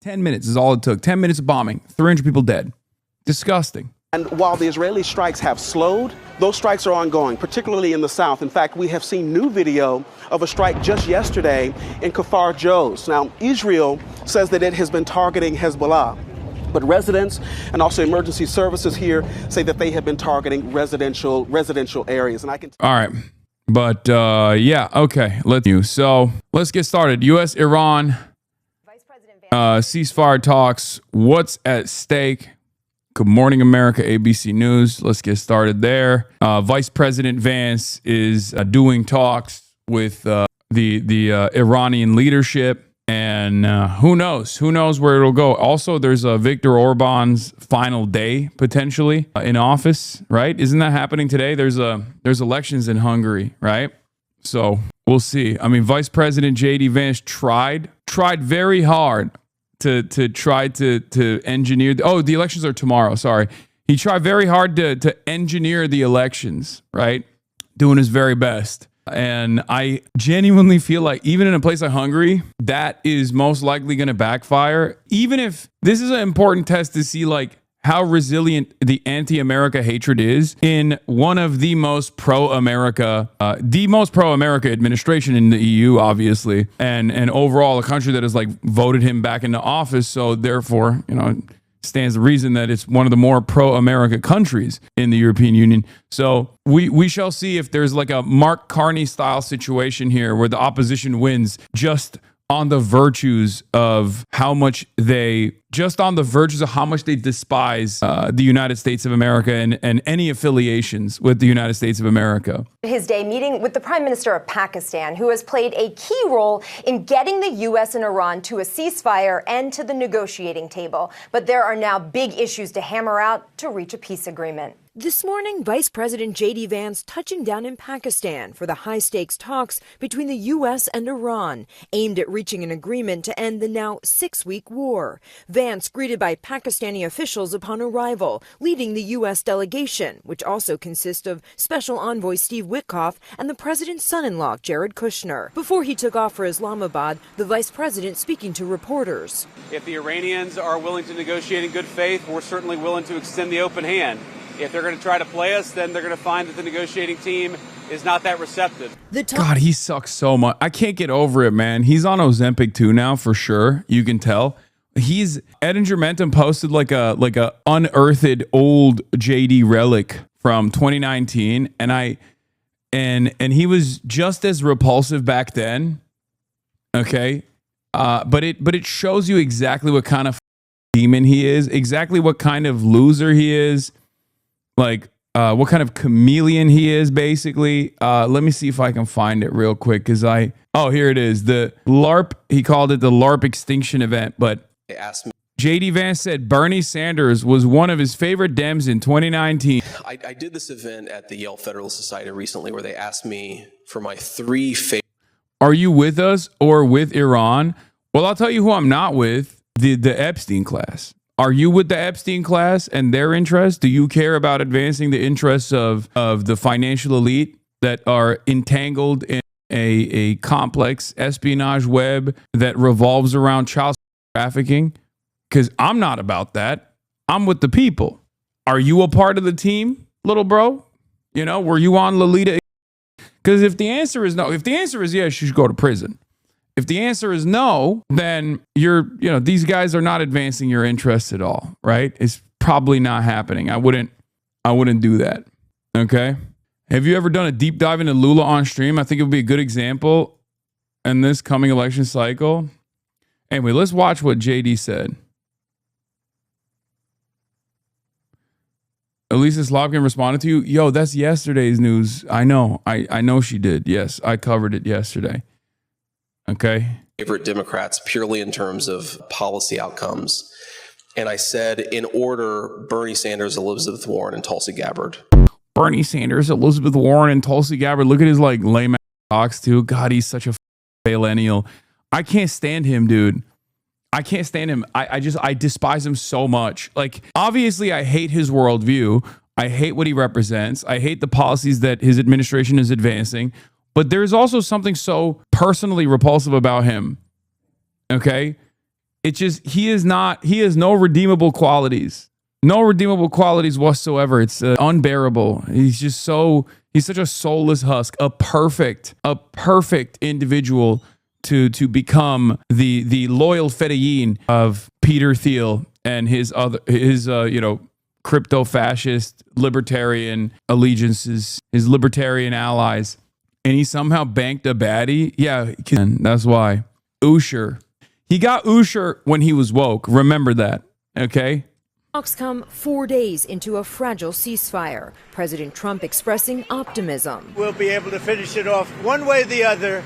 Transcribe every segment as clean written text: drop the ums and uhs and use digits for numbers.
10 minutes is all it took. 10 minutes of bombing. 300 people dead. Disgusting. And while the Israeli strikes have slowed, those strikes are ongoing, particularly in the south. In fact, we have seen new video of a strike just yesterday in Kfar Joz. Now, Israel says that it has been targeting Hezbollah, but residents and also emergency services here say that they have been targeting residential areas. And I can. All right. But yeah, okay. So let's get started. U.S.-Iran ceasefire talks. What's at stake? Good morning, America, ABC News. Let's get started there. Vice President Vance is doing talks with the Iranian leadership, and who knows where it'll go. Also, there's Viktor Orban's final day potentially in office, right? Isn't that happening today? There's elections in Hungary, right? So we'll see. I mean, Vice President JD Vance tried very hard to try to engineer. The elections are tomorrow. Sorry. He tried very hard to engineer the elections, right? Doing his very best. And I genuinely feel like even in a place like Hungary, that is most likely going to backfire. Even if this is an important test to see like how resilient the anti-America hatred is in one of the most pro-America administration in the EU, obviously, and overall a country that has like voted him back into office. So therefore, stands the reason that it's one of the more pro-America countries in the European Union. So we shall see if there's like a Mark Carney style situation here where the opposition wins just on the virtues of how much they despise the United States of America and any affiliations with the United States of America. His day meeting with the Prime Minister of Pakistan, who has played a key role in getting the U.S. and Iran to a ceasefire and to the negotiating table. But there are now big issues to hammer out to reach a peace agreement. This morning, Vice President JD Vance touching down in Pakistan for the high-stakes talks between the U.S. and Iran, aimed at reaching an agreement to end the now 6-week war. Vance greeted by Pakistani officials upon arrival, leading the U.S. delegation, which also consists of Special Envoy Steve Witkoff and the president's son-in-law, Jared Kushner. Before he took off for Islamabad, the vice president speaking to reporters. If the Iranians are willing to negotiate in good faith, we're certainly willing to extend the open hand. If they're going to try to play us, then they're going to find that the negotiating team is not that receptive. God, he sucks so much. I can't get over it, man. He's on Ozempic too now, for sure. You can tell. Edinger Mentum posted like a unearthed old JD relic from 2019, and he was just as repulsive back then. Okay, but it shows you exactly what kind of demon he is, exactly what kind of loser he is. Like what kind of chameleon he is, basically. Let me see if I can find it real quick, because here it is. The LARP, he called it the LARP extinction event, but they asked me. JD Vance said Bernie Sanders was one of his favorite Dems in 2019. I did this event at the Yale Federalist Society recently where they asked me for my 3 favorite. Are you with us or with Iran? Well, I'll tell you who I'm not with, the Epstein class. Are you with the Epstein class and their interests? Do you care about advancing the interests of the financial elite that are entangled in a complex espionage web that revolves around child trafficking? Because I'm not about that. I'm with the people. Are you a part of the team, little bro? Were you on Lolita? Because if the answer is no, if the answer is yes, you should go to prison. If the answer is no, then these guys are not advancing your interests at all, right? It's probably not happening. I wouldn't do that. Okay. Have you ever done a deep dive into Lula on stream? I think it would be a good example in this coming election cycle. Anyway, let's watch what JD said. Elisa Slobkin responded to you. Yo, that's yesterday's news. I know. I know she did. Yes, I covered it yesterday. Okay. Favorite Democrats purely in terms of policy outcomes. And I said, in order, Bernie Sanders, Elizabeth Warren, and Tulsi Gabbard. Bernie Sanders, Elizabeth Warren, and Tulsi Gabbard. Look at his like lame ass talks too. God, he's such a millennial. I can't stand him, dude. I can't stand him. I despise him so much. Like, obviously, I hate his worldview. I hate what he represents. I hate the policies that his administration is advancing. But there's also something so personally repulsive about him. Okay? It's just he has no redeemable qualities. No redeemable qualities whatsoever. It's unbearable. He's such a soulless husk, a perfect individual to become the loyal fedayeen of Peter Thiel and his crypto fascist libertarian allegiances, his libertarian allies. And he somehow banked a baddie. Yeah, that's why. Usher. He got Usher when he was woke. Remember that. Okay? Talks come 4 days into a fragile ceasefire. President Trump expressing optimism. We'll be able to finish it off one way or the other.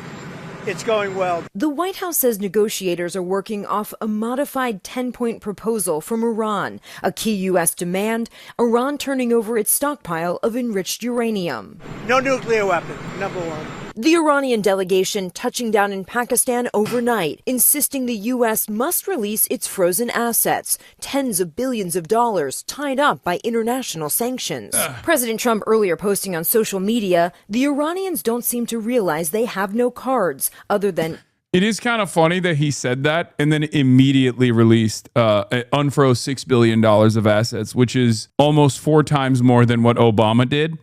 It's going well. The White House says negotiators are working off a modified 10-point proposal from Iran. A key U.S. demand, Iran turning over its stockpile of enriched uranium. No nuclear weapon, number one. The Iranian delegation touching down in Pakistan overnight, insisting the U.S. must release its frozen assets, tens of billions of dollars tied up by international sanctions. President Trump earlier posting on social media, the Iranians don't seem to realize they have no cards other than... It is kind of funny that he said that and then immediately released unfroze $6 billion of assets, which is almost 4 times more than what Obama did.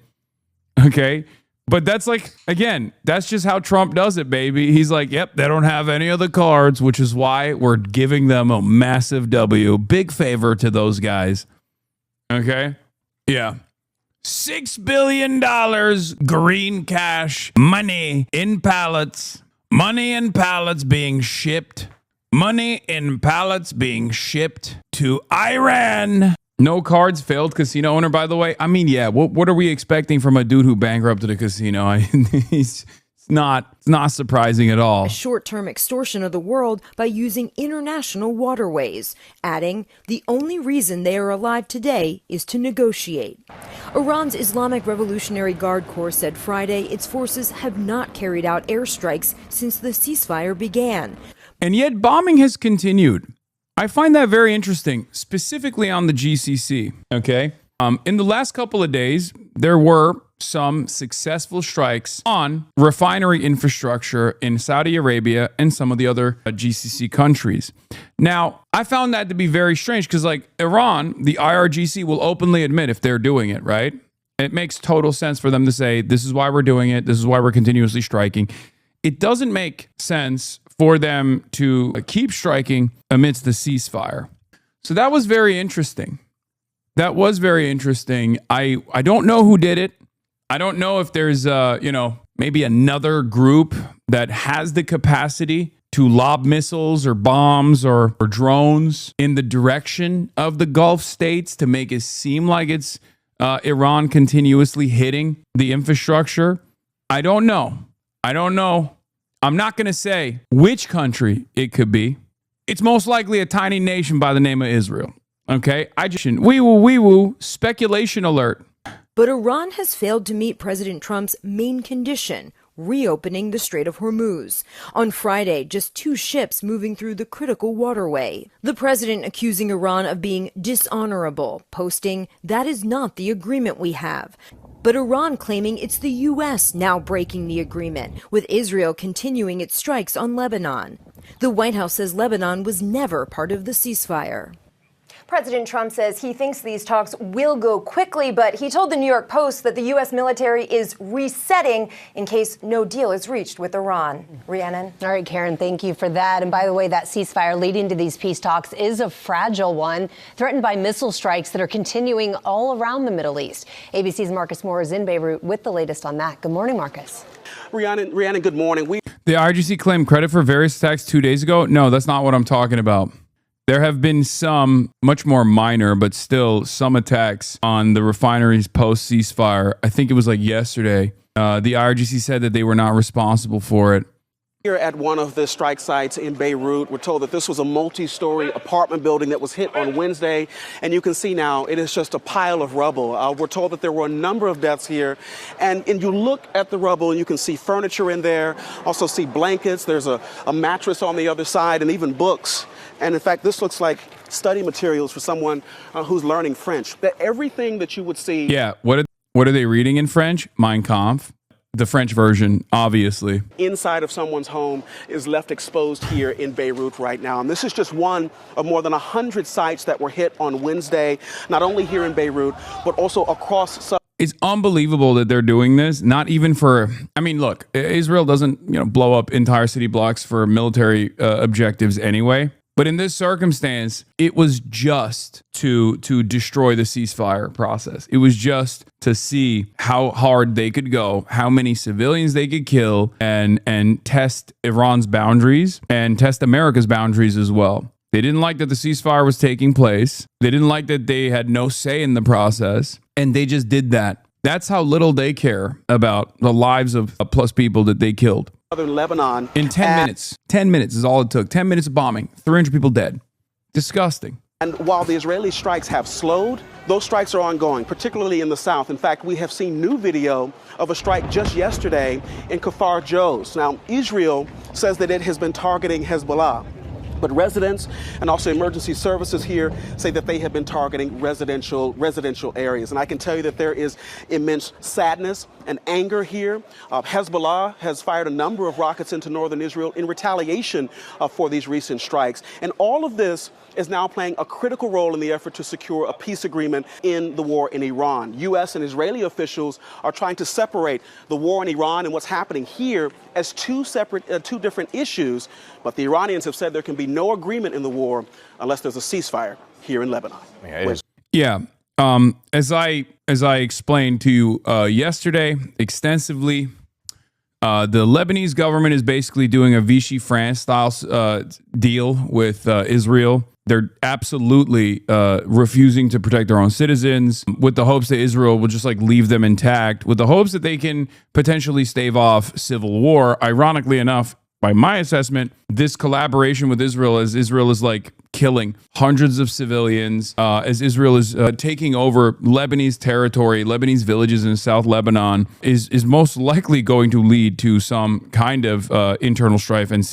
Okay? But that's like, again, that's just how Trump does it, baby. He's like, yep, they don't have any other cards, which is why we're giving them a massive W. Big favor to those guys. Okay? Yeah. $6 billion green cash, money in pallets, money in pallets being shipped, money in pallets being shipped to Iran. No cards, failed casino owner, by the way. I mean, yeah, what are we expecting from a dude who bankrupted a casino? It's not surprising at all. A short-term extortion of the world by using international waterways, adding, the only reason they are alive today is to negotiate. Iran's Islamic Revolutionary Guard Corps said Friday its forces have not carried out airstrikes since the ceasefire began. And yet bombing has continued. I find that very interesting, specifically on the GCC, okay? In the last couple of days, there were some successful strikes on refinery infrastructure in Saudi Arabia and some of the other GCC countries. Now, I found that to be very strange because, like, Iran, the IRGC will openly admit if they're doing it, right? It makes total sense for them to say, this is why we're doing it. This is why we're continuously striking. It doesn't make sense for them to keep striking amidst the ceasefire. So that was very interesting. That was very interesting. I don't know who did it. I don't know if there's, maybe another group that has the capacity to lob missiles or bombs or drones in the direction of the Gulf states to make it seem like it's Iran continuously hitting the infrastructure. I don't know. I'm not going to say which country it could be. It's most likely a tiny nation by the name of Israel. Okay? Wee-woo, speculation alert. But Iran has failed to meet President Trump's main condition, reopening the Strait of Hormuz. On Friday, just 2 ships moving through the critical waterway. The president accusing Iran of being dishonorable, posting, "That is not the agreement we have." But Iran claiming it's the U.S. now breaking the agreement, with Israel continuing its strikes on Lebanon. The White House says Lebanon was never part of the ceasefire. President Trump says he thinks these talks will go quickly, but he told the New York Post that the U.S. military is resetting in case no deal is reached with Iran. Rhiannon? All right, Karen, thank you for that. And by the way, that ceasefire leading to these peace talks is a fragile one, threatened by missile strikes that are continuing all around the Middle East. ABC's Marcus Moore is in Beirut with the latest on that. Good morning, Marcus. Rhiannon, good morning. The IRGC claimed credit for various attacks 2 days ago. No, that's not what I'm talking about. There have been some much more minor, but still some attacks on the refineries post ceasefire. I think it was like yesterday. The IRGC said that they were not responsible for it. Here at one of the strike sites in Beirut, we're told that this was a multi-story apartment building that was hit on Wednesday. And you can see now it is just a pile of rubble. We're told that there were a number of deaths here. And you look at the rubble and you can see furniture in there, also see blankets. There's a mattress on the other side and even books. And in fact, this looks like study materials for someone who's learning French. That everything that you would see. Yeah. What are they reading in French? Mein Kampf. the French version, obviously. Inside of someone's home is left exposed here in Beirut right now. And this is just one of more than 100 sites that were hit on Wednesday, not only here in Beirut, but also across. It's unbelievable that they're doing this. Not even for, I mean, look, Israel doesn't, blow up entire city blocks for military objectives anyway. But in this circumstance, it was just to destroy the ceasefire process. It was just to see how hard they could go, how many civilians they could kill, and test Iran's boundaries and test America's boundaries as well. They didn't like that the ceasefire was taking place. They didn't like that they had no say in the process, and they just did that. That's how little they care about the lives of plus people that they killed. Southern Lebanon. In 10 minutes. 10 minutes is all it took. 10 minutes of bombing. 300 people dead. Disgusting. And while the Israeli strikes have slowed, those strikes are ongoing, particularly in the south. In fact, we have seen new video of a strike just yesterday in Kfar Joz. Now, Israel says that it has been targeting Hezbollah. But residents and also emergency services here say that they have been targeting residential areas. And I can tell you that there is immense sadness and anger here. Hezbollah has fired a number of rockets into northern Israel in retaliation for these recent strikes. And all of this is now playing a critical role in the effort to secure a peace agreement in the war in Iran. U.S. and Israeli officials are trying to separate the war in Iran and what's happening here as two different issues. But the Iranians have said there can be no agreement in the war unless there's a ceasefire here in Lebanon. Yeah. As I explained to you yesterday extensively, the Lebanese government is basically doing a Vichy France style deal with Israel. They're absolutely refusing to protect their own citizens with the hopes that Israel will just leave them intact, with the hopes that they can potentially stave off civil war. Ironically enough, by my assessment, this collaboration with Israel, as Israel is killing hundreds of civilians, as Israel is taking over Lebanese territory, Lebanese villages in South Lebanon, is most likely going to lead to some kind of internal strife and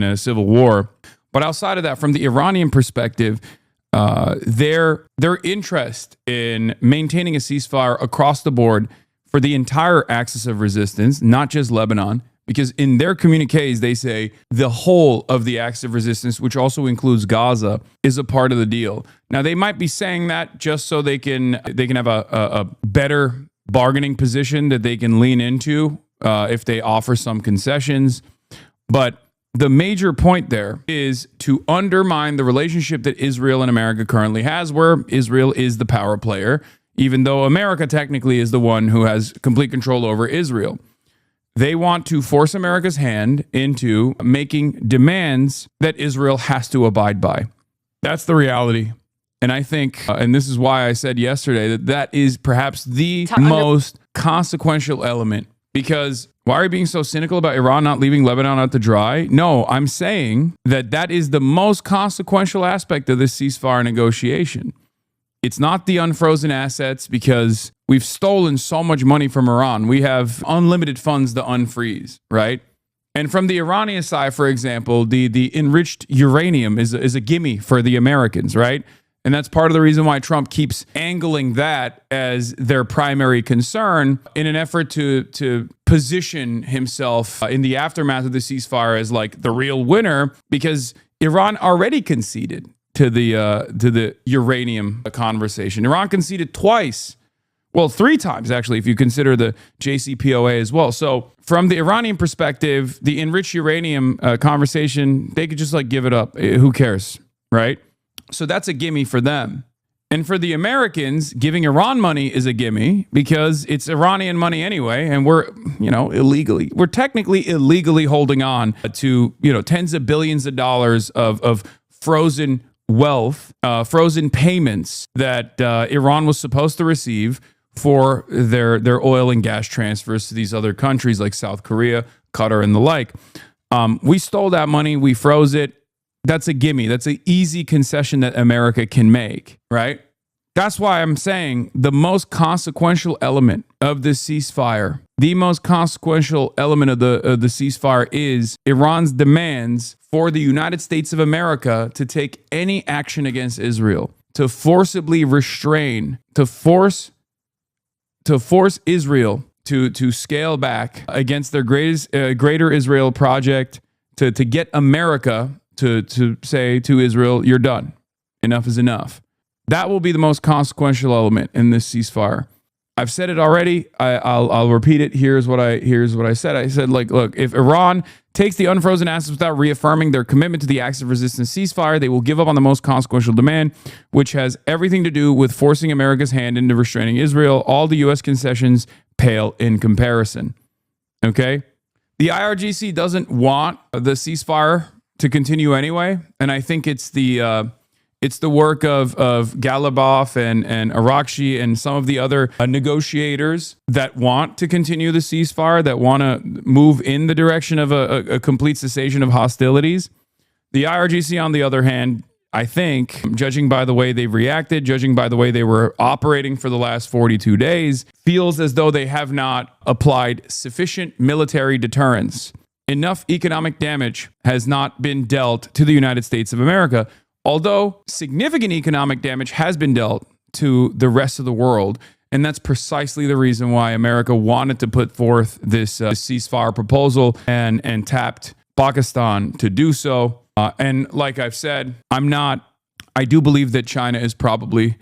a civil war. But outside of that, from the Iranian perspective, their interest in maintaining a ceasefire across the board for the entire axis of resistance, not just Lebanon, because in their communiques, they say the whole of the axis of resistance, which also includes Gaza, is a part of the deal. Now, they might be saying that just so they can have a better bargaining position that they can lean into if they offer some concessions. But the major point there is to undermine the relationship that Israel and America currently has, where Israel is the power player, even though America technically is the one who has complete control over Israel. They want to force America's hand into making demands that Israel has to abide by. That's the reality. And I think, and this is why I said yesterday, that is perhaps the most consequential element. Because why are you being so cynical about Iran not leaving Lebanon out to dry? No, I'm saying that is the most consequential aspect of this ceasefire negotiation. It's not the unfrozen assets, because we've stolen so much money from Iran. We have unlimited funds to unfreeze, right? And from the Iranian side, for example, the enriched uranium is a gimme for the Americans, right? And that's part of the reason why Trump keeps angling that as their primary concern in an effort to position himself in the aftermath of the ceasefire as the real winner, because Iran already conceded to the uranium conversation. Iran conceded twice. Well, 3 times, actually, if you consider the JCPOA as well. So from the Iranian perspective, the enriched uranium conversation, they could just give it up. Who cares, right? So that's a gimme for them. And for the Americans, giving Iran money is a gimme because it's Iranian money anyway. And we're technically illegally holding on to, tens of billions of dollars of frozen wealth, frozen payments that Iran was supposed to receive for their oil and gas transfers to these other countries like South Korea, Qatar, and the like. We stole that money. We froze it. That's a gimme. That's an easy concession that America can make, right? That's why I'm saying the most consequential element of this ceasefire, the most consequential element of the ceasefire is Iran's demands for the United States of America to take any action against Israel, to forcibly restrain, to force Israel to scale back against their greater Israel project, to get America to say to Israel, you're done. Enough is enough. That will be the most consequential element in this ceasefire. I've said it already. I'll repeat it. Here's what I said. I said, like, look, if Iran takes the unfrozen assets without reaffirming their commitment to the acts of resistance ceasefire, they will give up on the most consequential demand, which has everything to do with forcing America's hand into restraining Israel. All the U.S. concessions pale in comparison. Okay? The IRGC doesn't want the ceasefire to continue anyway, and I think it's the work of Galibaf and Arakshi and some of the other negotiators that want to continue the ceasefire, that want to move in the direction of a complete cessation of hostilities. The IRGC, on the other hand, I think, judging by the way they've reacted, judging by the way they were operating for the last 42 days, feels as though they have not applied sufficient military deterrence. Enough economic damage has not been dealt to the United States of America, although significant economic damage has been dealt to the rest of the world. And that's precisely the reason why America wanted to put forth this ceasefire proposal and tapped Pakistan to do so. And like I've said, I do believe that China is probably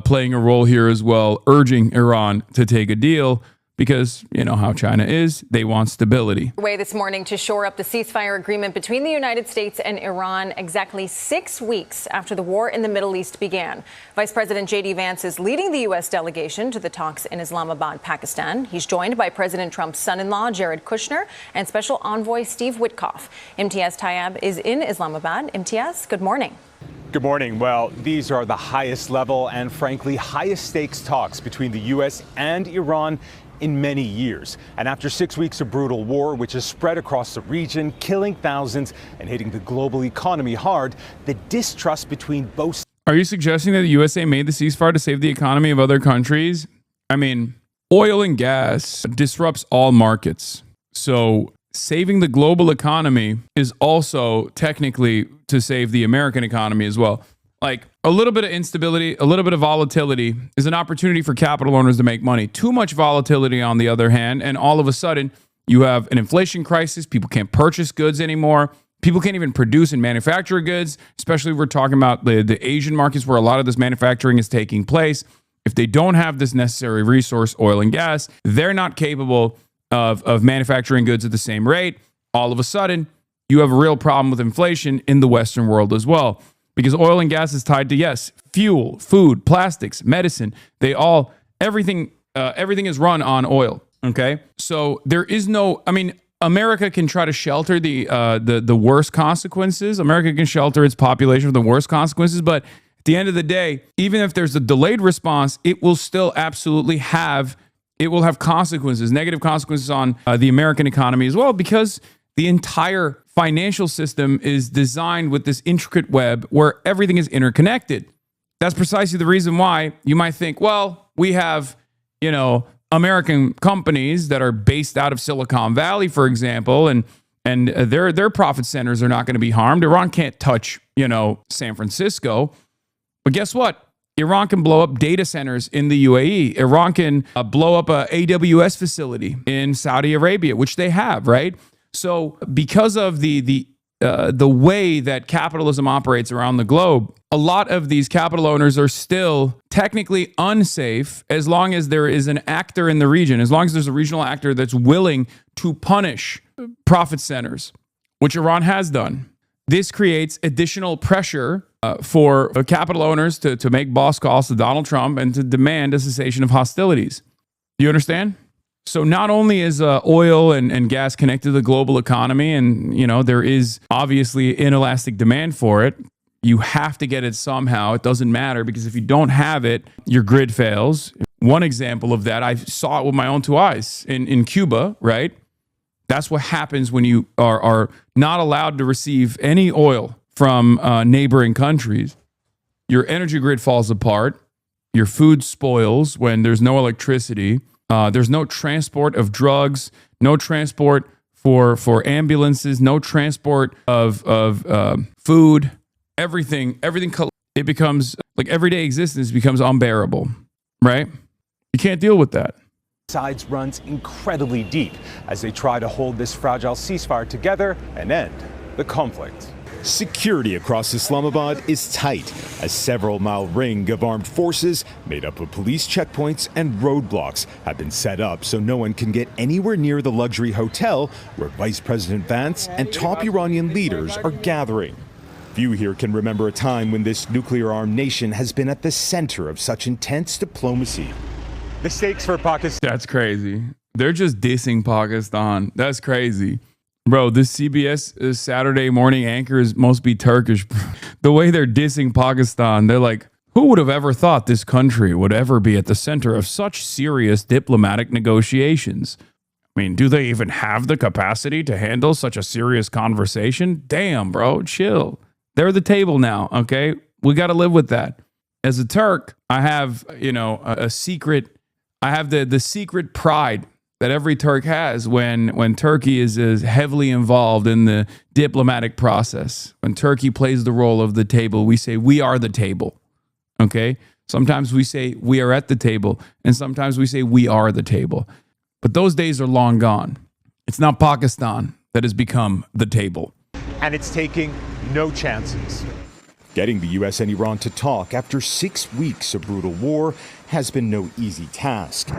playing a role here as well, urging Iran to take a deal, because you know how China is. They want stability. Way this morning to shore up the ceasefire agreement between the United States and Iran exactly 6 weeks after the war in the Middle East began. Vice President JD Vance is leading the U.S. delegation to the talks in Islamabad, Pakistan. He's joined by President Trump's son-in-law, Jared Kushner, and Special Envoy Steve Witkoff. Imtiaz Tayyab is in Islamabad. Imtiaz, good morning. Good morning. Well, these are the highest level and frankly highest stakes talks between the U.S. and Iran in many years. And after 6 weeks of brutal war, which has spread across the region, killing thousands and hitting the global economy hard, the distrust between both. Are you suggesting that the USA made the ceasefire to save the economy of other countries? I mean, oil and gas disrupts all markets. So saving the global economy is also technically to save the American economy as well. Like, a little bit of instability, a little bit of volatility is an opportunity for capital owners to make money. Too much volatility, on the other hand, and all of a sudden you have an inflation crisis. People can't purchase goods anymore. People can't even produce and manufacture goods, especially if we're talking about the Asian markets where a lot of this manufacturing is taking place. If they don't have this necessary resource, oil and gas, they're not capable of manufacturing goods at the same rate. All of a sudden, you have a real problem with inflation in the Western world as well. Because oil and gas is tied to, yes, fuel, food, plastics, medicine. Everything is run on oil. Okay, so there is no. I mean, America can try to shelter the worst consequences. America can shelter its population from the worst consequences. But at the end of the day, even if there's a delayed response, it will still absolutely have consequences, negative consequences on the American economy as well, because the entire financial system is designed with this intricate web where everything is interconnected. That's precisely the reason why you might think, well, we have, American companies that are based out of Silicon Valley, for example, and their profit centers are not going to be harmed. Iran can't touch, San Francisco. But guess what? Iran can blow up data centers in the UAE. Iran can blow up a AWS facility in Saudi Arabia, which they have, right? So because of the way that capitalism operates around the globe, a lot of these capital owners are still technically unsafe as long as there is an actor in the region, as long as there's a regional actor that's willing to punish profit centers, which Iran has done. This creates additional pressure for capital owners to make boss calls to Donald Trump and to demand a cessation of hostilities. You understand? So not only is oil and gas connected to the global economy, and there is obviously inelastic demand for it, you have to get it somehow. It doesn't matter, because if you don't have it, your grid fails. One example of that, I saw it with my own two eyes in Cuba, right? That's what happens when you are not allowed to receive any oil from neighboring countries. Your energy grid falls apart. Your food spoils when there's no electricity. There's no transport of drugs, no transport for ambulances, no transport of food. Everything. It becomes like everyday existence becomes unbearable, right? You can't deal with that. Sides runs incredibly deep as they try to hold this fragile ceasefire together and end the conflict. Security across Islamabad is tight, a several-mile ring of armed forces made up of police checkpoints and roadblocks have been set up so no one can get anywhere near the luxury hotel where Vice President Vance and top Iranian leaders are gathering. Few here can remember a time when this nuclear-armed nation has been at the center of such intense diplomacy. The stakes for Pakistan. That's crazy. They're just dissing Pakistan. That's crazy. Bro, this CBS Saturday morning anchors must be Turkish. The way they're dissing Pakistan, they're like, who would have ever thought this country would ever be at the center of such serious diplomatic negotiations? I mean, do they even have the capacity to handle such a serious conversation? Damn, bro, chill. They're the table now, okay? We got to live with that. As a Turk, I have, a secret. I have the secret pride that every Turk has when Turkey is heavily involved in the diplomatic process. When Turkey plays the role of the table, we say, we are the table, okay? Sometimes we say, we are at the table, and sometimes we say, we are the table. But those days are long gone. It's now Pakistan that has become the table. And it's taking no chances. Getting the U.S. and Iran to talk after 6 weeks of brutal war has been no easy task.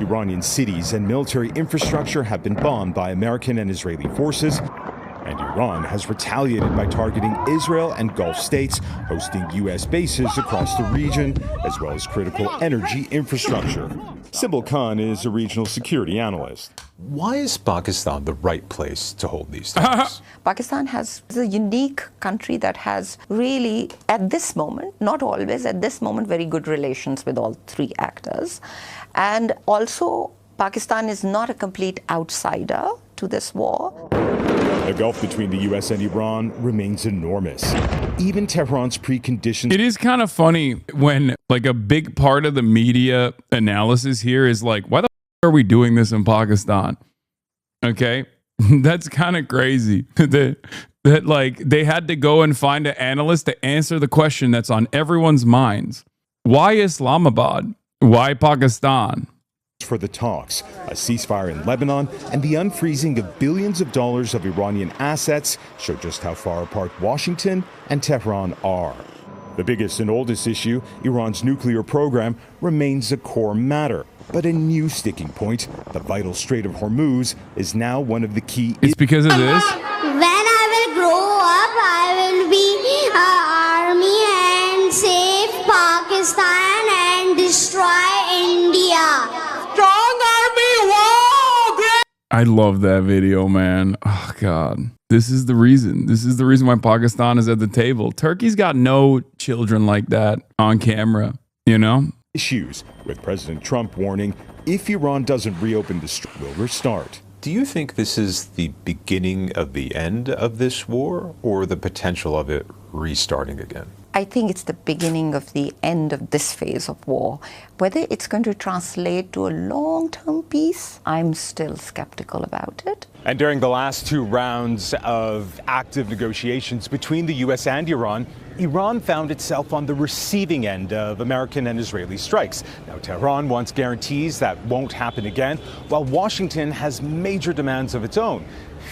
Iranian cities and military infrastructure have been bombed by American and Israeli forces, and Iran has retaliated by targeting Israel and Gulf states, hosting U.S. bases across the region, as well as critical energy infrastructure. Sybil Khan is a regional security analyst. Why is Pakistan the right place to hold these talks? Pakistan is a unique country that has really, at this moment, not always, at this moment, very good relations with all three actors. And also, Pakistan is not a complete outsider to this war. The gulf between the U.S. and Iran remains enormous. Even Tehran's preconditions. It is kind of funny when like a big part of the media analysis here is like, why the f- are we doing this in Pakistan? Okay. That's kind of crazy that like they had to go and find an analyst to answer the question that's on everyone's minds. Why Islamabad? Why Pakistan? For the talks, a ceasefire in Lebanon, and the unfreezing of billions of dollars of Iranian assets show just how far apart Washington and Tehran are. The biggest and oldest issue, Iran's nuclear program, remains a core matter. But a new sticking point, the vital Strait of Hormuz, is now one of the key. It's because of this? When I will grow up, I will be an army and save Pakistan and destroy India. Strong army, whoa! Great! I love that video, man. Oh, God. This is the reason. This is the reason why Pakistan is at the table. Turkey's got no children like that on camera, you know? Issues, with President Trump warning if Iran doesn't reopen the strait, will restart. Do you think this is the beginning of the end of this war or the potential of it restarting again? I think it's the beginning of the end of this phase of war. Whether it's going to translate to a long-term peace, I'm still skeptical about it. And during the last two rounds of active negotiations between the U.S. and Iran, Iran found itself on the receiving end of American and Israeli strikes. Now, Tehran wants guarantees that won't happen again, while Washington has major demands of its own.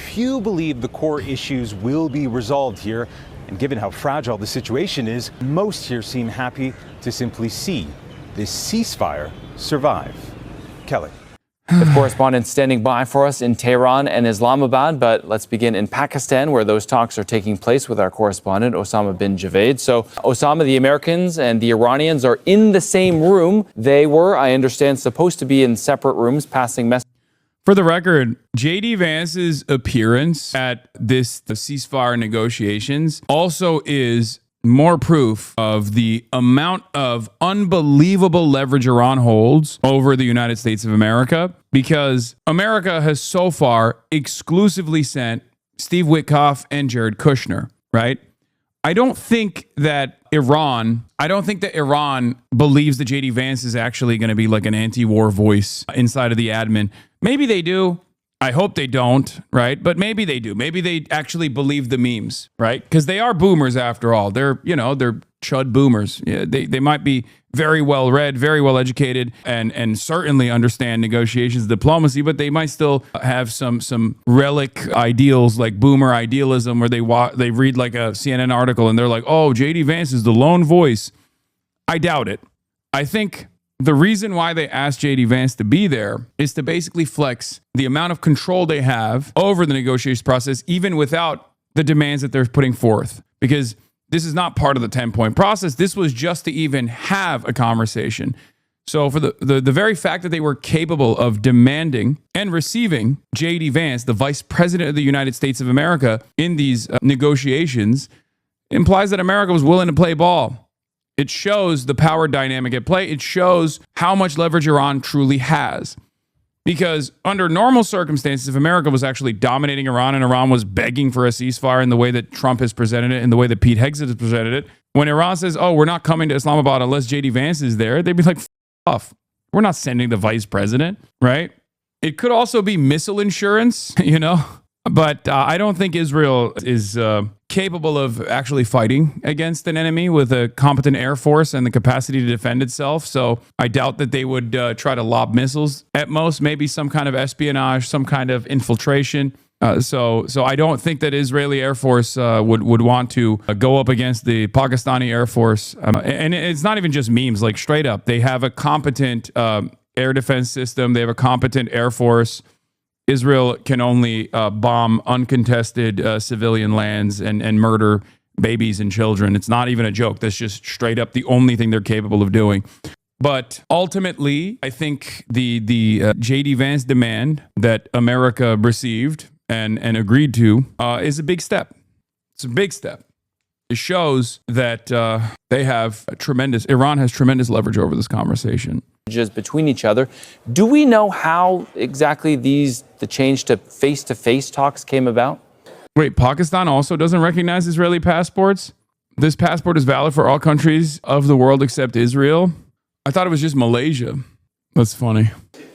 Few believe the core issues will be resolved here. And given how fragile the situation is, most here seem happy to simply see this ceasefire survive. Kelly. With correspondents standing by for us in Tehran and Islamabad, but let's begin in Pakistan, where those talks are taking place with our correspondent, Osama bin Javed. So, Osama, the Americans and the Iranians are in the same room. They were, I understand, supposed to be in separate rooms, passing messages. For the record, JD Vance's appearance at the ceasefire negotiations also is more proof of the amount of unbelievable leverage Iran holds over the United States of America, because America has so far exclusively sent Steve Witkoff and Jared Kushner, right? I don't think that Iran believes that JD Vance is actually going to be like an anti-war voice inside of the admin. Maybe they do. I hope they don't, right? But maybe they do. Maybe they actually believe the memes, right? Because they are boomers after all. They're chud boomers. Yeah, they might be very well read, very well educated, and certainly understand negotiations, diplomacy, but they might still have some relic ideals like boomer idealism, where they read like a CNN article and they're like, oh, JD Vance is the lone voice. I doubt it. I think the reason why they asked JD Vance to be there is to basically flex the amount of control they have over the negotiations process, even without the demands that they're putting forth, because this is not part of the 10-point process. This was just to even have a conversation. So for the very fact that they were capable of demanding and receiving JD Vance, the Vice President of the United States of America, in these negotiations, implies that America was willing to play ball. It shows the power dynamic at play. It shows how much leverage Iran truly has. Because under normal circumstances, if America was actually dominating Iran and Iran was begging for a ceasefire in the way that Trump has presented it, in the way that Pete Hegseth has presented it, when Iran says, oh, we're not coming to Islamabad unless JD Vance is there, they'd be like, F off. We're not sending the vice president, right? It could also be missile insurance, but I don't think Israel is capable of actually fighting against an enemy with a competent air force and the capacity to defend itself. So I doubt that they would try to lob missiles. At most, maybe some kind of espionage, some kind of infiltration. So I don't think that Israeli Air Force would want to go up against the Pakistani Air Force. And it's not even just memes, like straight up. They have a competent air defense system. They have a competent Air Force. Israel can only bomb uncontested civilian lands and murder babies and children. It's not even a joke. That's just straight up the only thing they're capable of doing. But ultimately, I think the JD Vance demand that America received and agreed to is a big step. It's a big step. It shows that Iran has tremendous leverage over this conversation. Between each other. Do we know how exactly the change to face-to-face talks came about? Wait, Pakistan also doesn't recognize Israeli passports? This passport is valid for all countries of the world except Israel? I thought it was just Malaysia. That's funny.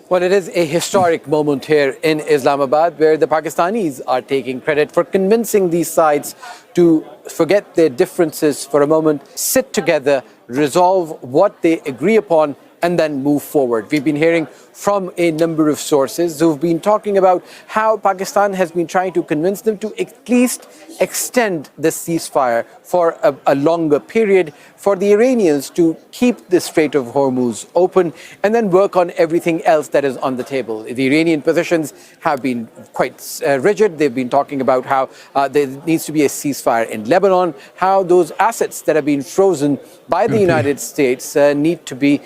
Well, it is a historic moment here in Islamabad, where the Pakistanis are taking credit for convincing these sides to forget their differences for a moment, sit together, resolve what they agree upon, and then move forward. We've been hearing from a number of sources who've been talking about how Pakistan has been trying to convince them to at least extend the ceasefire for a longer period, for the Iranians to keep the Strait of Hormuz open, and then work on everything else that is on the table. The Iranian positions have been quite rigid. They've been talking about how there needs to be a ceasefire in Lebanon, how those assets that have been frozen by the United States need to be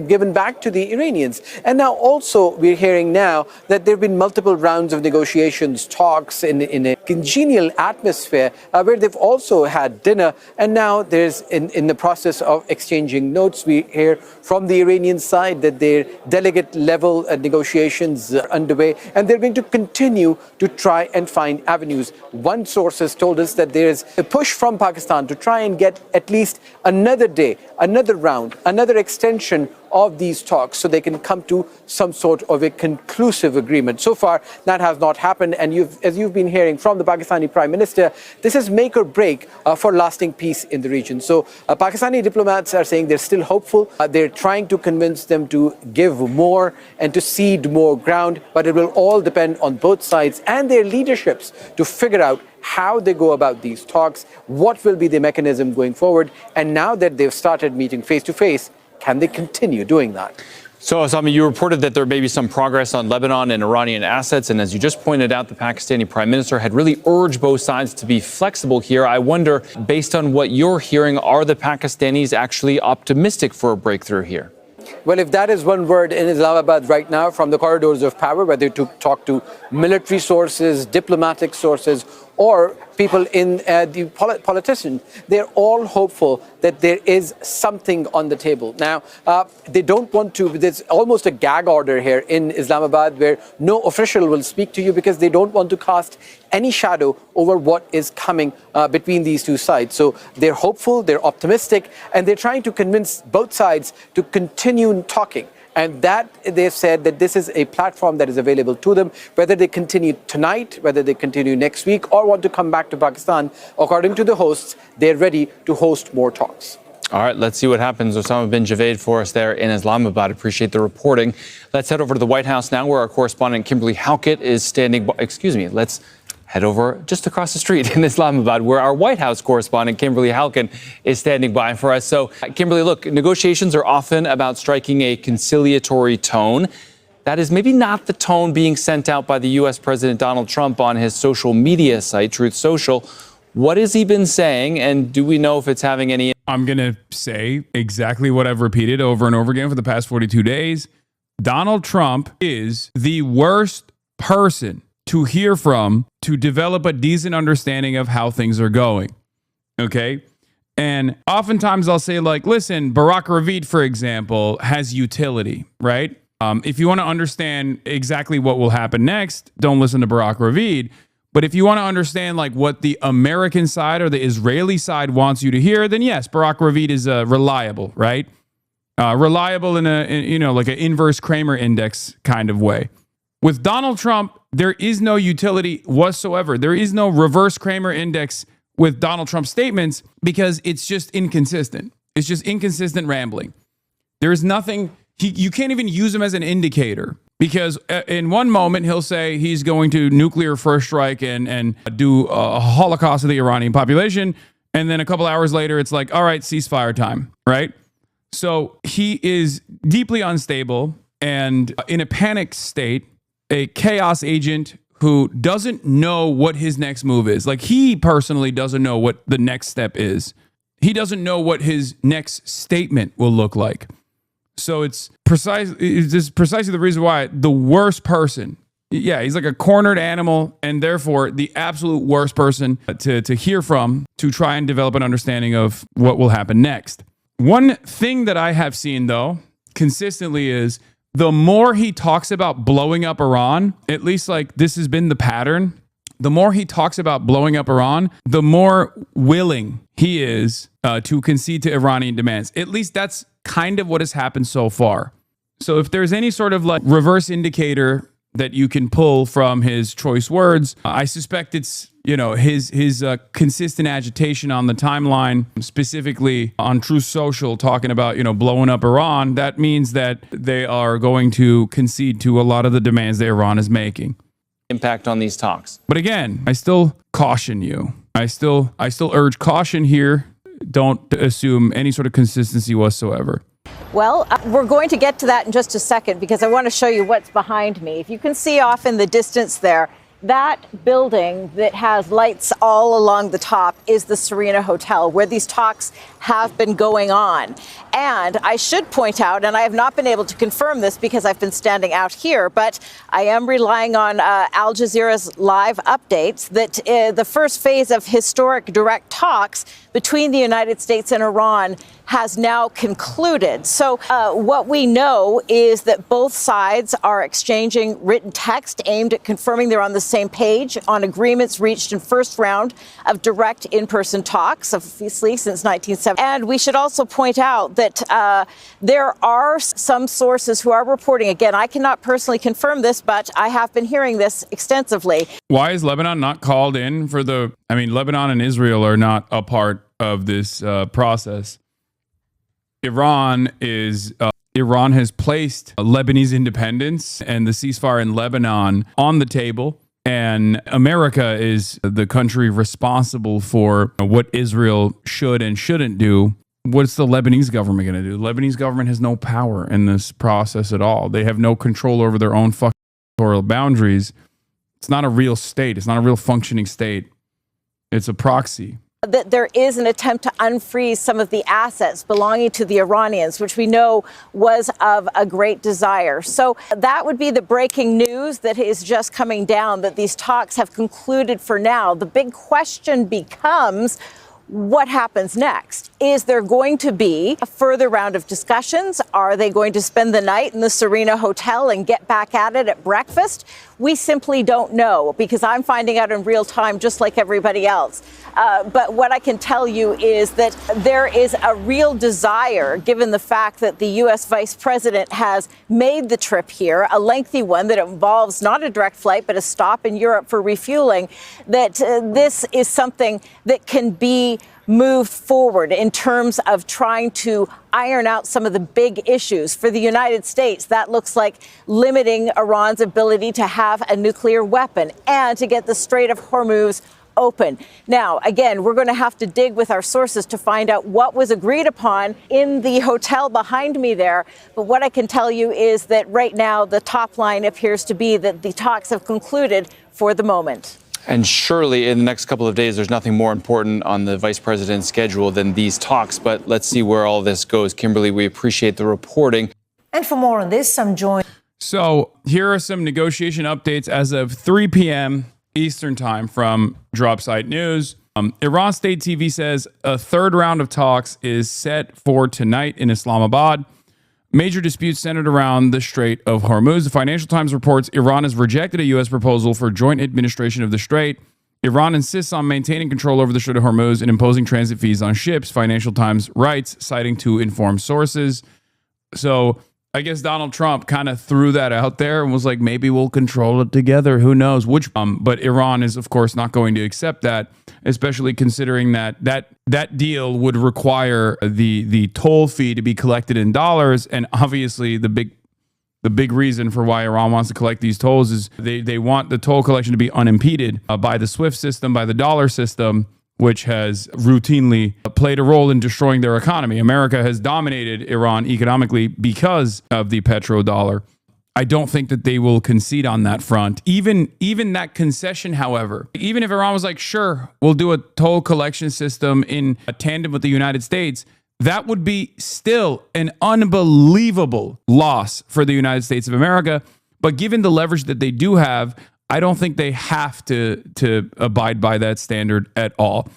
given back to the Iranians. And now also we're hearing now that there have been multiple rounds of negotiations, talks in a congenial atmosphere where they've also had dinner, and now there's in the process of exchanging notes. We hear from the Iranian side that their delegate level negotiations are underway, and they're going to continue to try and find avenues. One source has told us that there's a push from Pakistan to try and get at least another day, another round, another extension of these talks so they can come to some sort of a conclusive agreement. So far, that has not happened. And as you've been hearing from the Pakistani Prime Minister, this is make or break for lasting peace in the region. So Pakistani diplomats are saying they're still hopeful. They're trying to convince them to give more and to cede more ground. But it will all depend on both sides and their leaderships to figure out how they go about these talks, what will be the mechanism going forward. And now that they've started meeting face to face, can they continue doing that? So, Hasanabi, you reported that there may be some progress on Lebanon and Iranian assets. And as you just pointed out, the Pakistani Prime Minister had really urged both sides to be flexible here. I wonder, based on what you're hearing, are the Pakistanis actually optimistic for a breakthrough here? Well, if that is one word in Islamabad right now from the corridors of power, whether to talk to military sources, diplomatic sources, or people in the politicians, they're all hopeful that there is something on the table. Now, they don't want to, there's almost a gag order here in Islamabad where no official will speak to you because they don't want to cast any shadow over what is coming between these two sides. So they're hopeful, they're optimistic, and they're trying to convince both sides to continue talking And that they've said that this is a platform that is available to them, whether they continue tonight, whether they continue next week, or want to come back to Pakistan. According to the hosts, they're ready to host more talks. All right, let's see what happens. Osama bin Javaid for us there in Islamabad. Appreciate the reporting. Let's head over to the White House now, where our correspondent Kimberly Halkett is standing by. Excuse me, let's head over just across the street in Islamabad, where our White House correspondent Kimberly Halkett is standing by for us. So, Kimberly, look, negotiations are often about striking a conciliatory tone. That is maybe not the tone being sent out by the U.S. President Donald Trump on his social media site, Truth Social. What has he been saying, and do we know if it's having any? I'm going to say exactly what I've repeated over and over again for the past 42 days. Donald Trump is the worst person to hear from to develop a decent understanding of how things are going. Okay? And oftentimes I'll say, like, listen, Barack Ravid, for example, has utility, right? If you want to understand exactly what will happen next, don't listen to Barack Ravid. But if you want to understand like what the American side or the Israeli side wants you to hear, then yes, Barack Ravid is reliable, right? Reliable in like an inverse Kramer index kind of way. With Donald Trump, there is no utility whatsoever. There is no reverse Kramer index with Donald Trump's statements because it's just inconsistent. It's just inconsistent rambling. There is nothing. You can't even use him as an indicator. Because in one moment, he'll say he's going to nuclear first strike and do a holocaust of the Iranian population. And then a couple hours later, it's like, all right, ceasefire time, right? So he is deeply unstable and in a panic state, a chaos agent who doesn't know what his next move is. Like, he personally doesn't know what the next step is. He doesn't know what his next statement will look like. So it's precisely the reason why the worst person, he's like a cornered animal, and therefore the absolute worst person to hear from to try and develop an understanding of what will happen next. One thing that I have seen, though, consistently is the more he talks about blowing up Iran, at least like this has been the pattern, the more he talks about blowing up Iran, the more willing he is to concede to Iranian demands. At least that's kind of what has happened so far. So if there's any sort of like reverse indicator that you can pull from his choice words, I suspect it's, his consistent agitation on the timeline, specifically on Truth Social, talking about, blowing up Iran. That means that they are going to concede to a lot of the demands that Iran is making. Impact on these talks. But again, I still caution you. I still urge caution here. Don't assume any sort of consistency whatsoever. Well, we're going to get to that in just a second because I want to show you what's behind me. If you can see off in the distance there, that building that has lights all along the top is the Serena Hotel, where these talks have been going on. And I should point out, and I have not been able to confirm this because I've been standing out here, but I am relying on Al Jazeera's live updates that the first phase of historic direct talks between the United States and Iran has now concluded. So what we know is that both sides are exchanging written text aimed at confirming they're on the same page on agreements reached in first round of direct in-person talks, obviously since 1970. And we should also point out that there are some sources who are reporting, again, I cannot personally confirm this, but I have been hearing this extensively. Why is Lebanon not called in for Lebanon and Israel are not a part of this process. Iran has placed Lebanese independence and the ceasefire in Lebanon on the table, and America is the country responsible for what Israel should and shouldn't do. What's the Lebanese government going to do? The Lebanese government has no power in this process at all. They have no control over their own fucking territorial boundaries. It's not a real state. It's not a real functioning state. It's a proxy. That there is an attempt to unfreeze some of the assets belonging to the Iranians, which we know was of a great desire. So that would be the breaking news that is just coming down, that these talks have concluded for now. The big question becomes, what happens next? Is there going to be a further round of discussions? Are they going to spend the night in the Serena Hotel and get back at it at breakfast? We simply don't know, because I'm finding out in real time, just like everybody else. But what I can tell you is that there is a real desire, given the fact that the U.S. Vice President has made the trip here, a lengthy one that involves not a direct flight, but a stop in Europe for refueling, that this is something that can be moved forward in terms of trying to iron out some of the big issues. For the United States, that looks like limiting Iran's ability to have a nuclear weapon and to get the Strait of Hormuz open. Now, again, we're going to have to dig with our sources to find out what was agreed upon in the hotel behind me there. But what I can tell you is that right now, the top line appears to be that the talks have concluded for the moment. And surely in the next couple of days, there's nothing more important on the vice president's schedule than these talks. But let's see where all this goes. Kimberly, we appreciate the reporting. And for more on this, I'm joined. So here are some negotiation updates as of 3 p.m. Eastern time from Dropsite News. Iran State TV says a third round of talks is set for tonight in Islamabad. Major disputes centered around the Strait of Hormuz. The Financial Times reports Iran has rejected a U.S. proposal for joint administration of the Strait. Iran insists on maintaining control over the Strait of Hormuz and imposing transit fees on ships, Financial Times writes, citing two informed sources. So I guess Donald Trump kind of threw that out there and was like, maybe we'll control it together. Who knows? But Iran is, of course, not going to accept that, especially considering that deal would require the toll fee to be collected in dollars. And obviously, the big reason for why Iran wants to collect these tolls is they want the toll collection to be unimpeded by the SWIFT system, by the dollar system, which has routinely played a role in destroying their economy. America has dominated Iran economically because of the petrodollar. I don't think that they will concede on that front. Even that concession, however, even if Iran was like, sure, we'll do a toll collection system in a tandem with the United States, that would be still an unbelievable loss for the United States of America. But given the leverage that they do have, I don't think they have to abide by that standard at all.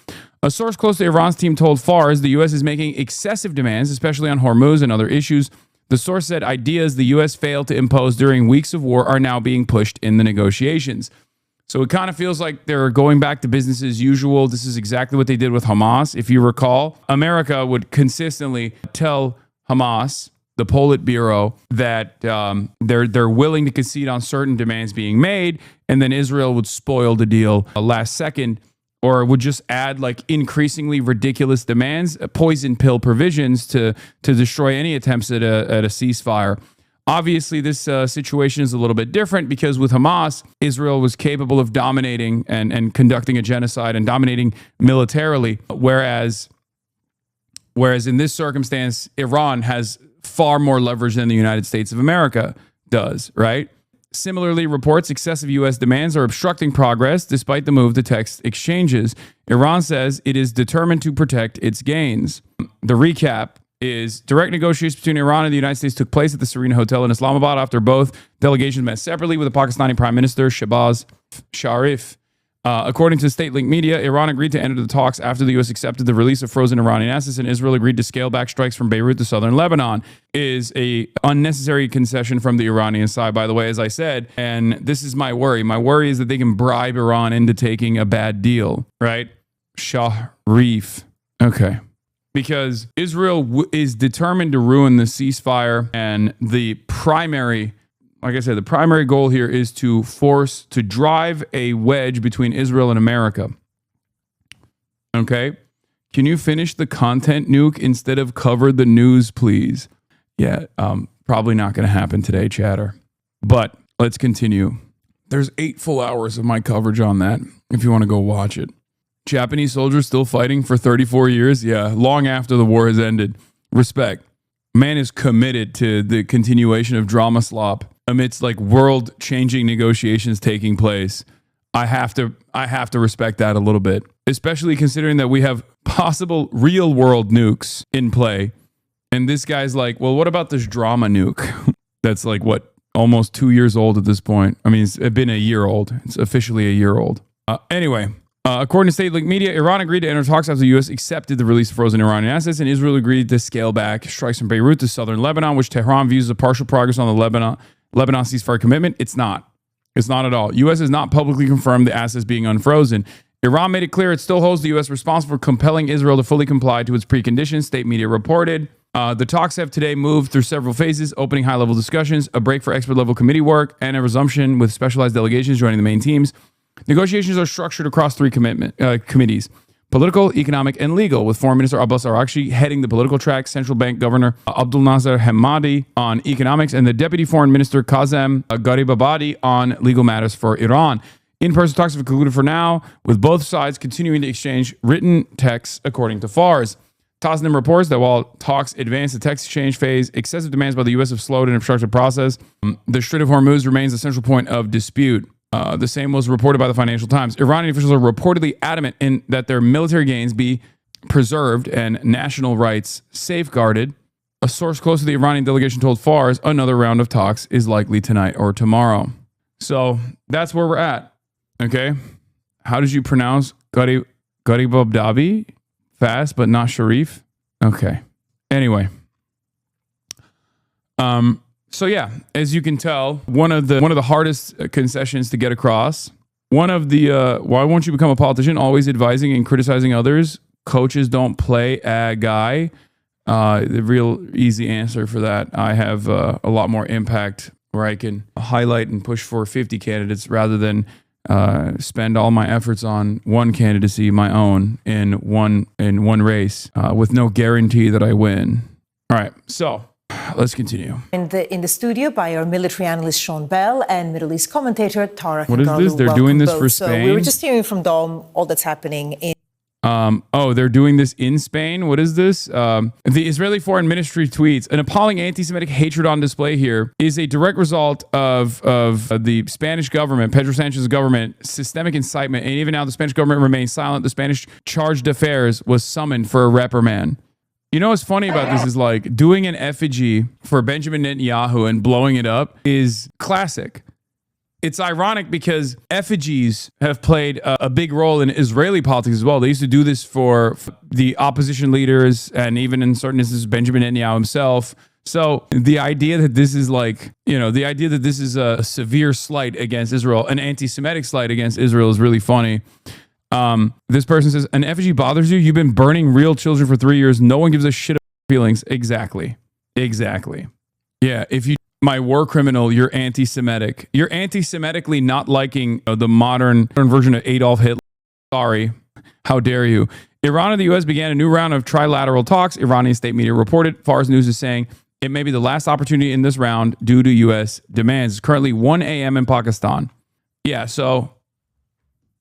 A source close to Iran's team told Fars the U.S. is making excessive demands, especially on Hormuz and other issues. The source said ideas the U.S. failed to impose during weeks of war are now being pushed in the negotiations. So it kind of feels like they're going back to business as usual. This is exactly what they did with Hamas. If you recall, America would consistently tell Hamas, the Politburo, that they're willing to concede on certain demands being made, and then Israel would spoil the deal last second, or would just add like increasingly ridiculous demands, poison pill provisions to destroy any attempts at a ceasefire. Obviously, this situation is a little bit different because with Hamas, Israel was capable of dominating and conducting a genocide and dominating militarily, whereas in this circumstance, Iran has far more leverage than the United States of America does, right? Similarly, reports excessive U.S. demands are obstructing progress despite the move to text exchanges. Iran says it is determined to protect its gains. The recap is direct negotiations between Iran and the United States took place at the Serena Hotel in Islamabad after both delegations met separately with the Pakistani Prime Minister Shehbaz Sharif. According to state-linked media, Iran agreed to enter the talks after the U.S. accepted the release of frozen Iranian assets, and Israel agreed to scale back strikes from Beirut to southern Lebanon. Is a unnecessary concession from the Iranian side, by the way, as I said. And this is my worry. My worry is that they can bribe Iran into taking a bad deal, right? Sharif. Okay. Because Israel is determined to ruin the ceasefire, and the primary goal here is to drive a wedge between Israel and America. Okay? Can you finish the content, Nuke, instead of cover the news, please? Yeah, probably not going to happen today, chatter. But let's continue. There's 8 full hours of my coverage on that, if you want to go watch it. Japanese soldiers still fighting for 34 years? Yeah, long after the war has ended. Respect. Man is committed to the continuation of drama slop amidst like world-changing negotiations taking place. I have to respect that a little bit, especially considering that we have possible real-world nukes in play. And this guy's like, well, what about this drama nuke? That's like, what, almost 2 years old at this point. I mean, it's been a year old. It's officially a year old. Anyway, According to state-linked media, Iran agreed to enter talks after the U.S. accepted the release of frozen Iranian assets, and Israel agreed to scale back strikes from Beirut to southern Lebanon, which Tehran views as a partial progress on the Lebanon ceasefire commitment. It's not. It's not at all. U.S. has not publicly confirmed the assets being unfrozen. Iran made it clear it still holds the U.S. responsible for compelling Israel to fully comply to its preconditions, state media reported. The talks have today moved through several phases, opening high-level discussions, a break for expert-level committee work, and a resumption with specialized delegations joining the main teams. Negotiations are structured across three committees: political, economic, and legal, with Foreign Minister Abbas Araghchi heading the political track, Central Bank Governor Abdul Nasser Hamadi on economics, and the Deputy Foreign Minister Kazem Garibabadi on legal matters for Iran. In-person talks have concluded for now, with both sides continuing to exchange written texts, according to Fars. Tasnim reports that while talks advance the text exchange phase, excessive demands by the U.S. have slowed and obstructed the process. The Strait of Hormuz remains the central point of dispute. The same was reported by the Financial Times. Iranian officials are reportedly adamant in that their military gains be preserved and national rights safeguarded. A source close to the Iranian delegation told Fars another round of talks is likely tonight or tomorrow. So that's where we're at. Okay. How did you pronounce Garibabadi? Fast, but not Sharif? Okay. Anyway. So yeah, as you can tell, one of the hardest concessions to get across. One of the why won't you become a politician? Always advising and criticizing others. Coaches don't play a guy. The real easy answer for that. I have a lot more impact where I can highlight and push for 50 candidates rather than spend all my efforts on one candidacy, my own, in one race, with no guarantee that I win. All right, so. Let's continue. In the studio by our military analyst Sean Bell and Middle East commentator Tara. What is this? They're doing this for Spain? So we were just hearing from Dom all that's happening in. They're doing this in Spain. What is this? The Israeli Foreign Ministry tweets, an appalling anti-Semitic hatred on display here is a direct result of the Spanish government, Pedro Sanchez's government, systemic incitement. And even now the Spanish government remains silent. The Spanish charge d'affaires was summoned for a reprimand. You know what's funny about this is like doing an effigy for Benjamin Netanyahu and blowing it up is classic. It's ironic because effigies have played a big role in Israeli politics as well. They used to do this for the opposition leaders and even in certain instances, Benjamin Netanyahu himself. So the idea that this is a severe slight against Israel, an anti-Semitic slight against Israel is really funny. This person says, an effigy bothers you? You've been burning real children for 3 years. No one gives a shit about feelings. Exactly. Yeah, if you my war criminal, you're anti-Semitic. You're anti-Semitically not liking the modern version of Adolf Hitler. Sorry. How dare you? Iran and the U.S. began a new round of trilateral talks. Iranian state media reported. Fars News is saying it may be the last opportunity in this round due to U.S. demands. It's currently 1 a.m. in Pakistan. Yeah, so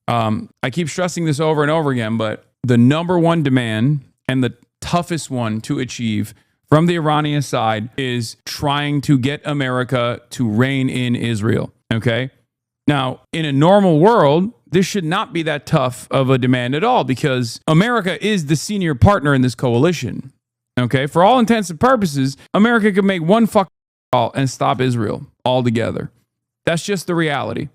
I keep stressing this over and over again, but the number one demand and the toughest one to achieve from the Iranian side is trying to get America to rein in Israel. Okay. Now, in a normal world, this should not be that tough of a demand at all because America is the senior partner in this coalition. Okay. For all intents and purposes, America could make one fucking call and stop Israel altogether. That's just the reality.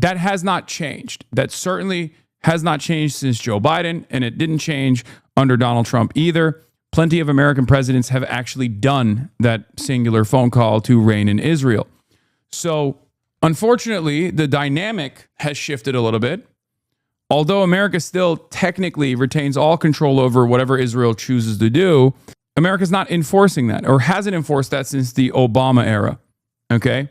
That has not changed. That certainly has not changed since Joe Biden, and it didn't change under Donald Trump either. Plenty of American presidents have actually done that singular phone call to rein in Israel. So, unfortunately, the dynamic has shifted a little bit. Although America still technically retains all control over whatever Israel chooses to do, America's not enforcing that or hasn't enforced that since the Obama era. Okay?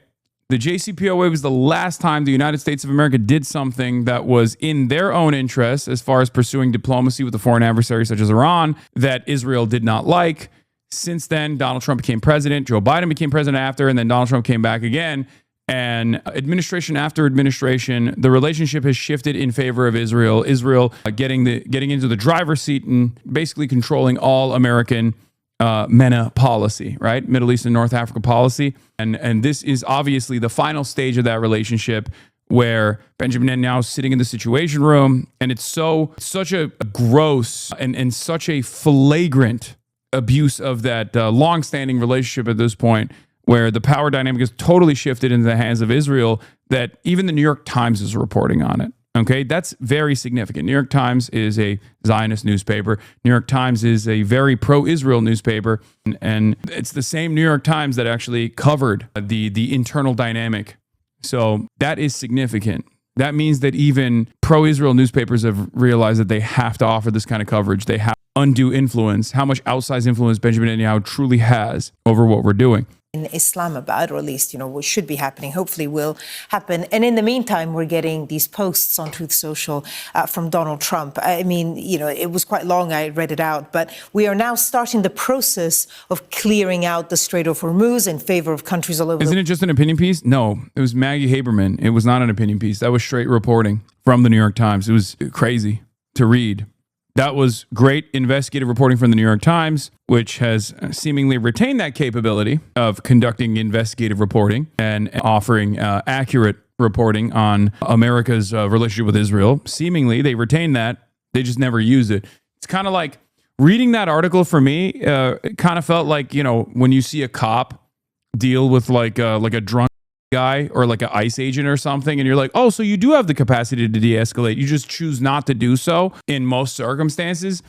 The JCPOA was the last time the United States of America did something that was in their own interest as far as pursuing diplomacy with a foreign adversary such as Iran that Israel did not like. Since then, Donald Trump became president, Joe Biden became president after, and then Donald Trump came back again. And administration after administration, the relationship has shifted in favor of Israel. Israel getting into the driver's seat and basically controlling all American MENA policy, right? Middle East and North Africa policy. And this is obviously the final stage of that relationship where Benjamin Netanyahu is sitting in the Situation Room. And it's such a gross and such a flagrant abuse of that long-standing relationship at this point where the power dynamic is totally shifted into the hands of Israel that even the New York Times is reporting on it. Okay, that's very significant. New York Times is a Zionist newspaper. New York Times is a very pro-Israel newspaper. And it's the same New York Times that actually covered the internal dynamic. So that is significant. That means that even pro-Israel newspapers have realized that they have to offer this kind of coverage. They have undue influence, how much outsized influence Benjamin Netanyahu truly has over what we're doing. In Islamabad, or at least, what should be happening, hopefully will happen. And in the meantime, we're getting these posts on Truth Social from Donald Trump. I mean, it was quite long. I read it out. But we are now starting the process of clearing out the Strait of Hormuz in favor of countries all over. Isn't it just an opinion piece? No, it was Maggie Haberman. It was not an opinion piece. That was straight reporting from the New York Times. It was crazy to read. That was great investigative reporting from the New York Times, which has seemingly retained that capability of conducting investigative reporting and offering accurate reporting on America's relationship with Israel. Seemingly, they retained that. They just never used it. It's kind of like reading that article for me. It kind of felt like, when you see a cop deal with like a drunk guy or like an ICE agent or something, and you're like, oh, so you do have the capacity to de-escalate. You just choose not to do so in most circumstances.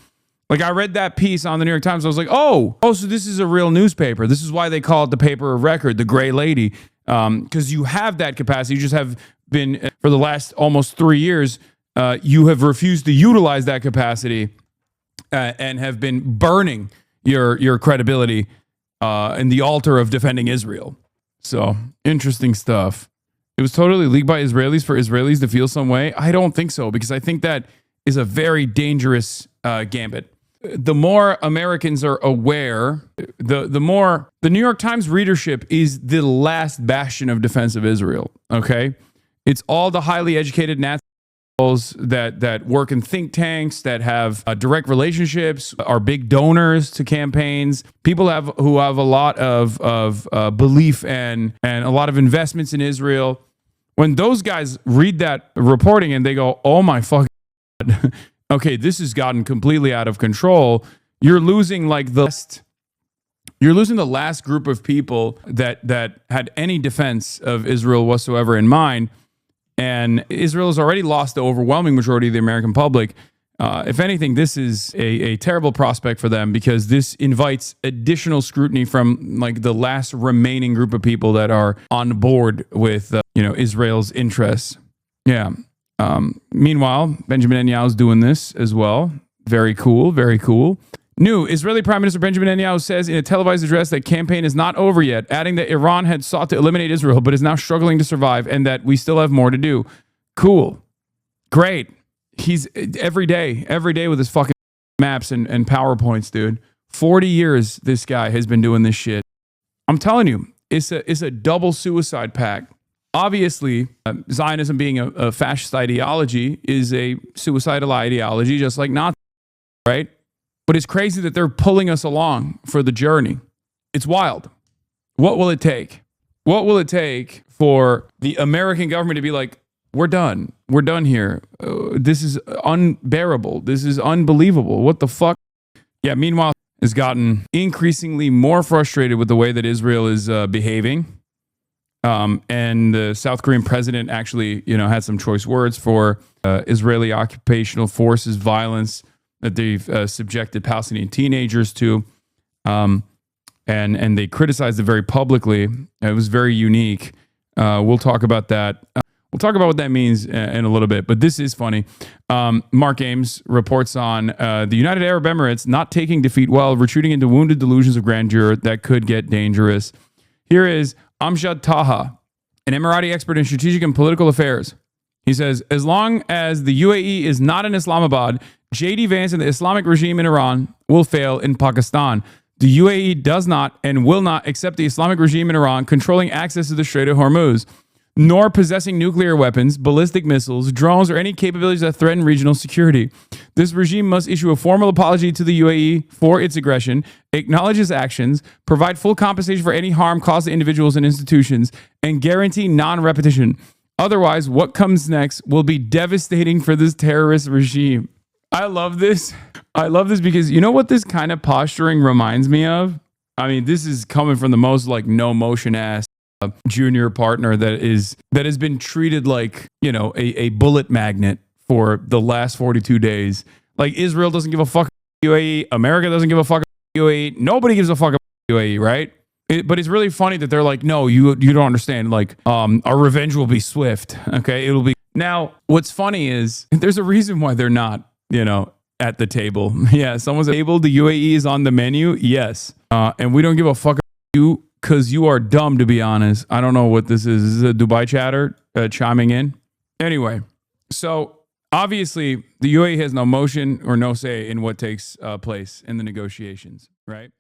Like, I read that piece on the New York Times. I was like, oh, so this is a real newspaper. This is why they call it the paper of record, the gray lady, because you have that capacity. You just have been, for the last almost 3 years, you have refused to utilize that capacity and have been burning your credibility in the altar of defending Israel. So, interesting stuff. It was totally leaked by Israelis for Israelis to feel some way. I don't think so, because I think that is a very dangerous gambit. The more Americans are aware, the more the New York Times readership is the last bastion of defense of Israel. Okay, it's all the highly educated Nazis that work in think tanks, that have direct relationships, are big donors to campaigns. People who have a lot of belief and a lot of investments in Israel. When those guys read that reporting and they go, "Oh my fucking God. Okay, this has gotten completely out of control," you're losing the last group of people that had any defense of Israel whatsoever in mind. And Israel has already lost the overwhelming majority of the American public. If anything, this is a terrible prospect for them, because this invites additional scrutiny from the last remaining group of people that are on board with Israel's interests. Yeah. Meanwhile, Benjamin Netanyahu's doing this as well. Very cool. Very cool. New Israeli Prime Minister Benjamin Netanyahu says in a televised address that campaign is not over yet, adding that Iran had sought to eliminate Israel but is now struggling to survive, and that we still have more to do. Cool. Great. He's every day with his fucking maps and PowerPoints, dude. 40 years this guy has been doing this shit. I'm telling you, it's a double suicide pact. Obviously, Zionism being a fascist ideology is a suicidal ideology, just like Nazis, right? But it's crazy that they're pulling us along for the journey. It's wild. What will it take? What will it take for the American government to be like, we're done. We're done here. This is unbearable. This is unbelievable. What the fuck? Yeah, meanwhile, has gotten increasingly more frustrated with the way that Israel is behaving. And the South Korean president actually, had some choice words for Israeli occupational forces violence that they've subjected Palestinian teenagers to, and they criticized it very publicly. It was very unique. We'll talk about that. We'll talk about what that means in a little bit, but this is funny. Mark Ames reports on the United Arab Emirates not taking defeat well, retreating into wounded delusions of grandeur that could get dangerous. Here is Amjad Taha, an Emirati expert in strategic and political affairs. He says, as long as the UAE is not in Islamabad, JD Vance and the Islamic regime in Iran will fail in Pakistan. The UAE does not and will not accept the Islamic regime in Iran controlling access to the Strait of Hormuz, nor possessing nuclear weapons, ballistic missiles, drones, or any capabilities that threaten regional security. This regime must issue a formal apology to the UAE for its aggression, acknowledge its actions, provide full compensation for any harm caused to individuals and institutions, and guarantee non-repetition. Otherwise, what comes next will be devastating for this terrorist regime. I love this. I love this because you know what this kind of posturing reminds me of? I mean, this is coming from the most no motion ass junior partner that has been treated like, you know, a bullet magnet for the last 42 days. Like, Israel doesn't give a fuck about UAE. America doesn't give a fuck about UAE. Nobody gives a fuck about UAE, right? But it's really funny that they're like, no, you don't understand. Like, our revenge will be swift. Okay, it'll be. Now, what's funny is there's a reason why they're not, you know, at the table. Yeah, someone's able. The UAE is on the menu. Yes, and we don't give a fuck about you because you are dumb. To be honest, I don't know what this is. This is a Dubai chatter chiming in. Anyway, so obviously the UAE has no motion or no say in what takes place in the negotiations, right?